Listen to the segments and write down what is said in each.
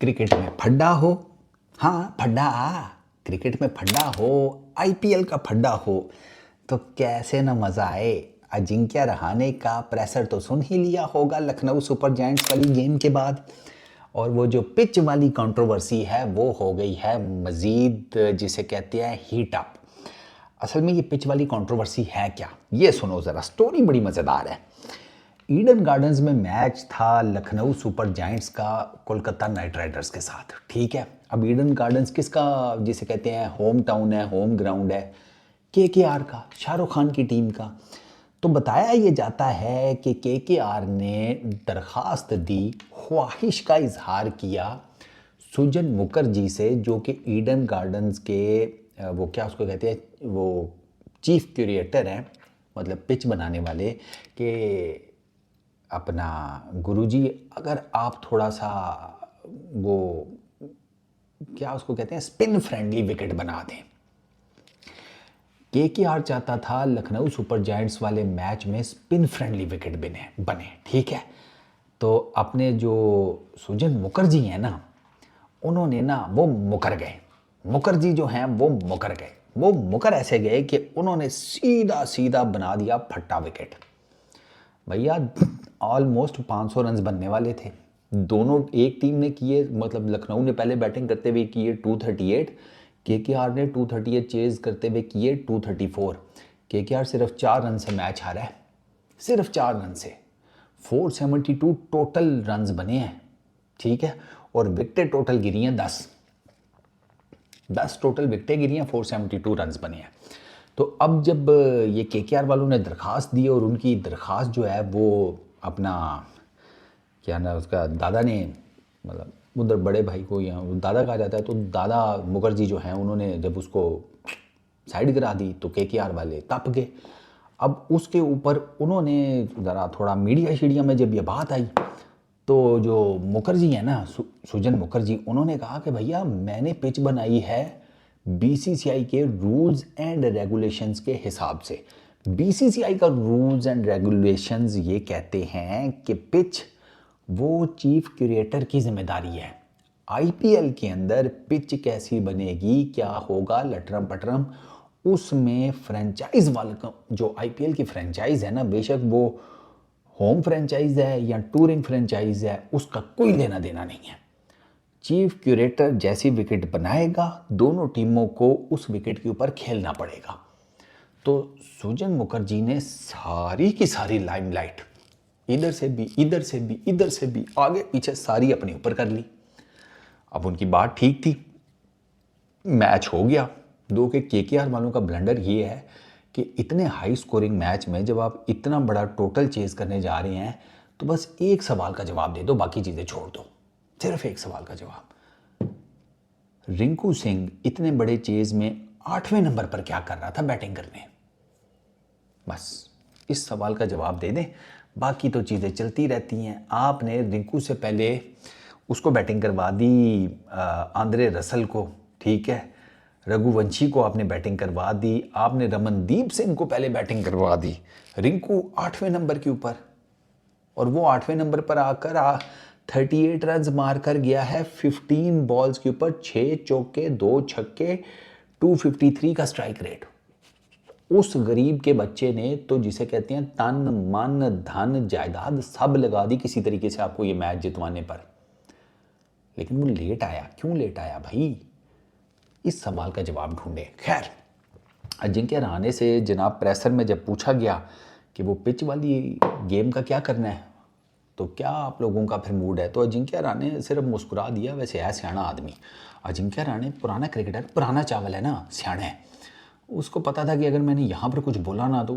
Cricket में फड्डा हो, हाँ फड्डा, क्रिकेट में फड्डा हो, आईपीएल का फड्डा हो तो कैसे न मज़ा आए। अजिंक्य रहाणे का प्रेशर तो सुन ही लिया होगा लखनऊ सुपर जायंट्स वाली गेम के बाद, और वो जो पिच वाली कंट्रोवर्सी है वो हो गई है मज़ीद, जिसे कहते हैं हीट अप। असल में ये पिच वाली कंट्रोवर्सी है क्या, ये सुनो ज़रा, स्टोरी बड़ी मज़ेदार है। ईडन गार्डन्स में मैच था लखनऊ सुपर जायंट्स का कोलकाता नाइट राइडर्स के साथ, ठीक है। अब ईडन गार्डन्स किसका, जिसे कहते हैं होम टाउन है, होम ग्राउंड है, केकेआर का, शाहरुख खान की टीम का। तो बताया ये जाता है कि केकेआर ने दरखास्त दी, ख्वाहिश का इजहार किया सुजन मुखर्जी से, जो कि ईडन गार्डन्स के वो क्या उसको कहते हैं, वो चीफ क्यूरेटर हैं, मतलब पिच बनाने वाले, कि अपना गुरुजी अगर आप थोड़ा सा वो क्या उसको कहते हैं स्पिन फ्रेंडली विकेट बना दें। केकेआर चाहता था लखनऊ सुपर जायंट्स वाले मैच में स्पिन फ्रेंडली विकेट बने, ठीक है। तो अपने जो सुजन मुखर्जी हैं ना, उन्होंने ना वो मुकर गए, मुखर्जी जो हैं वो मुकर गए। वो मुकर ऐसे गए कि उन्होंने सीधा सीधा बना दिया फट्टा विकेट। भैया ऑलमोस्ट 500 रन बनने वाले थे, दोनों एक टीम ने किए, मतलब लखनऊ ने पहले बैटिंग करते हुए किए 238, केकेआर ने 238 चेज करते हुए किए 234। केकेआर सिर्फ 4 रन से मैच हारा है, सिर्फ 4 रन से। 472 टोटल रन्स बने हैं, ठीक है, और विकेटें टोटल गिरी हैं 10 टोटल विकेटें गिरी हैं, 472 रन्स बने हैं। तो अब जब ये केकेआर वालों ने दरख्वास्त दी, और उनकी दरख्वास्त जो है वो अपना क्या ना उसका दादा ने, मतलब उधर बड़े भाई को यहाँ दादा कहा जाता है, तो दादा मुखर्जी जो हैं उन्होंने जब उसको साइड करा दी तो केकेआर वाले तप गए। अब उसके ऊपर उन्होंने ज़रा थोड़ा मीडिया शीडिया में जब ये बात आई, तो जो मुखर्जी है ना, सुजन मुखर्जी, उन्होंने कहा कि भैया मैंने पिच बनाई है बीसीसीआई के रूल्स एंड रेगुलेशंस के हिसाब से। बीसीसीआई का रूल्स एंड रेगुलेशंस ये कहते हैं कि पिच वो चीफ क्यूरेटर की जिम्मेदारी है। आईपीएल के अंदर पिच कैसी बनेगी, क्या होगा, लटरम पटरम, उसमें फ्रेंचाइज वाला जो आईपीएल की फ्रेंचाइज है ना, बेशक वो होम फ्रेंचाइज है या टूरिंग फ्रेंचाइज है, उसका कोई लेना देना नहीं है। चीफ क्यूरेटर जैसी विकेट बनाएगा, दोनों टीमों को उस विकेट के ऊपर खेलना पड़ेगा। तो सुजन मुखर्जी ने सारी की सारी लाइमलाइट इधर से भी, इधर से भी, इधर से भी, आगे पीछे सारी अपने ऊपर कर ली। अब उनकी बात ठीक थी, मैच हो गया। दो के केकेआर वालों का ब्लंडर ये है कि इतने हाई स्कोरिंग मैच में जब आप इतना बड़ा टोटल चेज करने जा रहे हैं, तो बस एक सवाल का जवाब दे दो, बाकी चीज़ें छोड़ दो, सिर्फ एक सवाल का जवाब। रिंकू सिंह इतने बड़े चेज में 8वें नंबर पर क्या कर रहा था बैटिंग करने? बस इस सवाल का जवाब दे दें, बाकी तो चीज़ें चलती रहती हैं। आपने रिंकू से पहले उसको बैटिंग करवा दी, आंद्रे रसल को, ठीक है, रघुवंशी को आपने बैटिंग करवा दी, आपने रमनदीप सिंह को पहले बैटिंग करवा दी, रिंकू 8वें नंबर के ऊपर, और वो 8वें नंबर पर आकर 38 रन मार कर गया है 15 बॉल्स के ऊपर, 6 चौके 2 छक्के, 253 का स्ट्राइक रेट। उस गरीब के बच्चे ने तो जिसे कहते हैं तन मन धन जायदाद सब लगा दी किसी तरीके से आपको ये मैच जितवाने पर, लेकिन वो लेट आया। क्यों लेट आया भाई? इस सवाल का जवाब ढूंढे। खैर, अजिंक्य रहाणे से जनाब प्रेसर में जब पूछा गया कि वो पिच वाली गेम का क्या करना है, तो क्या आप लोगों का फिर मूड है, तो अजिंक्य रहाणे सिर्फ मुस्कुरा दिया। वैसे है सियाना आदमी अजिंक्य रहाणे, पुराना क्रिकेटर, पुराना चावल है ना, सियाना है। उसको पता था कि अगर मैंने यहाँ पर कुछ बोला ना तो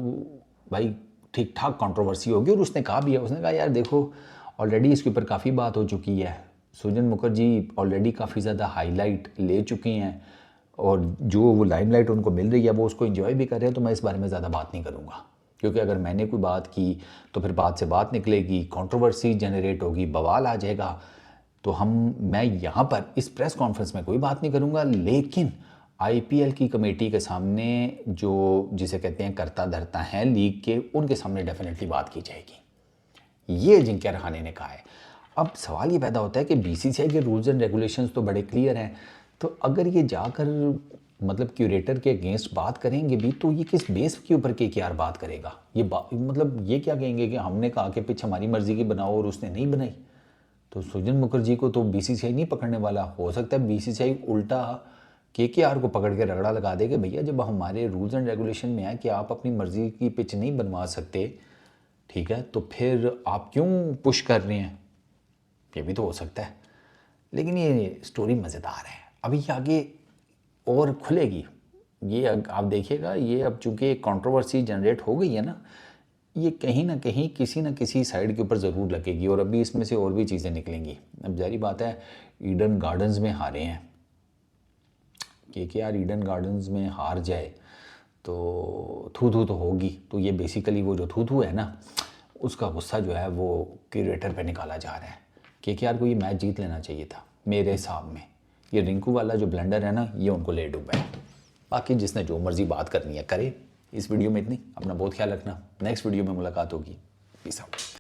भाई ठीक ठाक कंट्रोवर्सी होगी, और उसने कहा भी है, उसने कहा यार देखो ऑलरेडी इसके ऊपर काफ़ी बात हो चुकी है, सुजन मुखर्जी ऑलरेडी काफ़ी ज़्यादा हाईलाइट ले चुके हैं, और जो वो लाइमलाइट उनको मिल रही है वो उसको एंजॉय भी कर रहे हैं, तो मैं इस बारे में ज़्यादा बात नहीं करूँगा, क्योंकि अगर मैंने कोई बात की तो फिर बात से बात निकलेगी, कंट्रोवर्सी जनरेट होगी, बवाल आ जाएगा। तो मैं यहाँ पर इस प्रेस कॉन्फ्रेंस में कोई बात नहीं करूँगा, लेकिन आईपीएल की कमेटी के सामने जो जिसे कहते हैं कर्ता धर्ता हैं लीग के, उनके सामने डेफिनेटली बात की जाएगी, ये अजिंक्य रहाणे ने कहा है। अब सवाल ये पैदा होता है कि बीसीसीआई के रूल्स एंड रेगुलेशंस तो बड़े क्लियर हैं, तो अगर ये जाकर मतलब क्यूरेटर के अगेंस्ट बात करेंगे भी, तो ये किस बेस के ऊपर केकेआर बात करेगा? ये मतलब ये क्या कहेंगे कि हमने कहा कि पिच हमारी मर्ज़ी की बनाओ और उसने नहीं बनाई? तो सुजन मुखर्जी को तो बीसीसीआई नहीं पकड़ने वाला। हो सकता है बीसीसीआई उल्टा केकेआर को पकड़ के रगड़ा लगा दे कि भैया जब हमारे रूल्स एंड रेगुलेशन में है कि आप अपनी मर्ज़ी की पिच नहीं बनवा सकते, ठीक है, तो फिर आप क्यों पुश कर रहे हैं? ये भी तो हो सकता है। लेकिन ये स्टोरी मज़ेदार है, अभी आगे और खुलेगी। ये आप देखिएगा, ये अब चूँकि एक कंट्रोवर्सी जनरेट हो गई है ना, ये कहीं ना कहीं किसी न किसी साइड के ऊपर ज़रूर लगेगी और अभी इसमें से और भी चीज़ें निकलेंगी। अब जारी बात है, ईडन गार्डन्स में हारे हैं, केकेआर ईडन गार्डन्स में हार जाए तो थू थू तो होगी। तो ये बेसिकली वो जो थू थू है ना, उसका गुस्सा जो है वो क्यूरेटर पे निकाला जा रहा है। केकेआर को ये मैच जीत लेना चाहिए था मेरे हिसाब में। ये रिंकू वाला जो ब्लंडर है ना, ये उनको ले डूबा है। बाकी जिसने जो मर्ज़ी बात करनी है करे। इस वीडियो में इतनी, अपना बहुत ख्याल रखना। नेक्स्ट वीडियो में मुलाकात होगी। Peace out.